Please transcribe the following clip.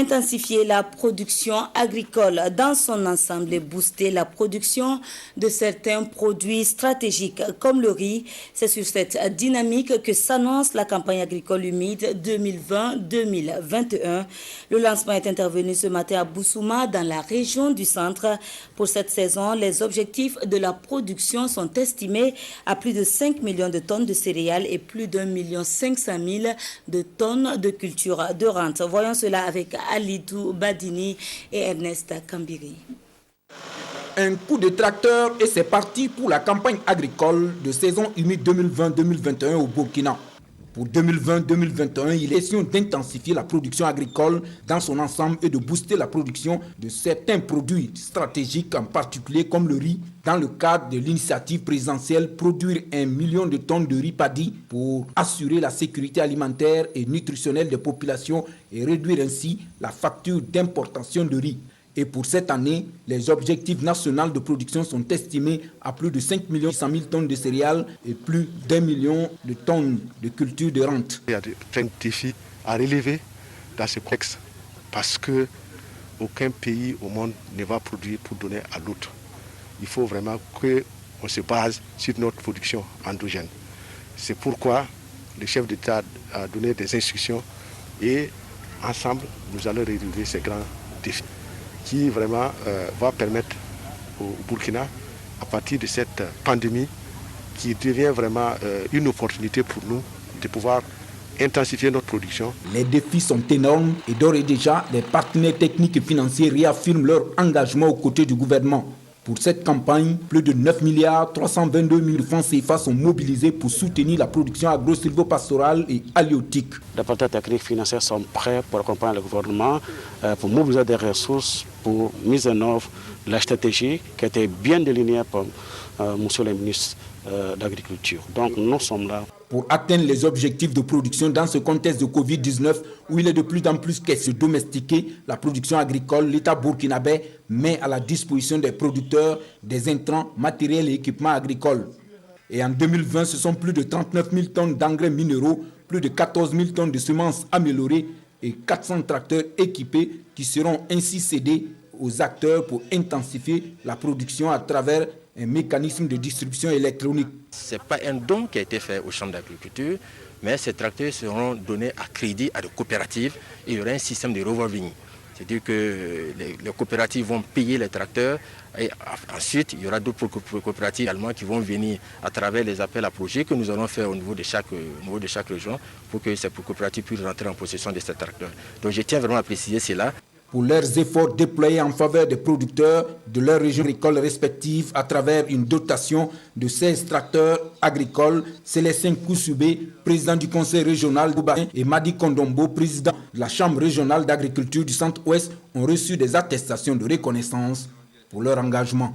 intensifier la production agricole dans son ensemble et booster la production de certains produits stratégiques comme le riz. C'est sur cette dynamique que s'annonce la campagne agricole humide 2020-2021. Le lancement est intervenu ce matin à Boussouma dans la région du centre. Pour cette saison, les objectifs de la production sont estimés à plus de 5 millions de tonnes de céréales et plus d'1,5 million de tonnes de culture de rente. Voyons cela avec Alidou Badini et Ernest Kambiri. Un coup de tracteur et c'est parti pour la campagne agricole de saison humide 2020-2021 au Burkina. Pour 2020-2021, il est question d'intensifier la production agricole dans son ensemble et de booster la production de certains produits stratégiques, en particulier comme le riz, dans le cadre de l'initiative présidentielle Produire 1 million de tonnes de riz paddy pour assurer la sécurité alimentaire et nutritionnelle des populations et réduire ainsi la facture d'importation de riz. Et pour cette année, les objectifs nationaux de production sont estimés à plus de 5 800 000 tonnes de céréales et plus d'1 million de tonnes de culture de rente. Il y a de plein de défis à relever dans ce contexte parce qu'aucun pays au monde ne va produire pour donner à l'autre. Il faut vraiment qu'on se base sur notre production endogène. C'est pourquoi le chef d'État a donné des instructions et ensemble, nous allons relever ces grands défis qui vraiment va permettre au Burkina, à partir de cette pandémie, qui devient vraiment une opportunité pour nous de pouvoir intensifier notre production. Les défis sont énormes et d'ores et déjà, les partenaires techniques et financiers réaffirment leur engagement aux côtés du gouvernement. Pour cette campagne, plus de 9 322 000 francs CFA sont mobilisés pour soutenir la production agro-silvopastorale et halieutique. Les partenaires techniques et financiers sont prêts pour accompagner le gouvernement, pour mobiliser des ressources, pour mise en œuvre de la stratégie qui a été bien délignée par monsieur le ministre d'Agriculture. Donc nous sommes là. Pour atteindre les objectifs de production dans ce contexte de Covid-19 où il est de plus en plus question de domestiquer la production agricole, l'État burkinabé met à la disposition des producteurs des intrants, matériels et équipements agricoles. Et en 2020, ce sont plus de 39 000 tonnes d'engrais minéraux, plus de 14 000 tonnes de semences améliorées et 400 tracteurs équipés qui seront ainsi cédés aux acteurs pour intensifier la production à travers un mécanisme de distribution électronique. Ce n'est pas un don qui a été fait aux chambres d'agriculture, mais ces tracteurs seront donnés à crédit à des coopératives et il y aura un système de revolving. C'est-à-dire que les coopératives vont payer les tracteurs et ensuite il y aura d'autres coopératives également qui vont venir à travers les appels à projets que nous allons faire au niveau de chaque région pour que ces coopératives puissent rentrer en possession de ces tracteurs. Donc je tiens vraiment à préciser cela. Pour leurs efforts déployés en faveur des producteurs de leurs régions agricoles respectives à travers une dotation de 16 tracteurs agricoles, Célestin Koussoubé, président du conseil régional d'Oubain, et Madi Kondombo, président de la chambre régionale d'agriculture du centre-ouest, ont reçu des attestations de reconnaissance pour leur engagement.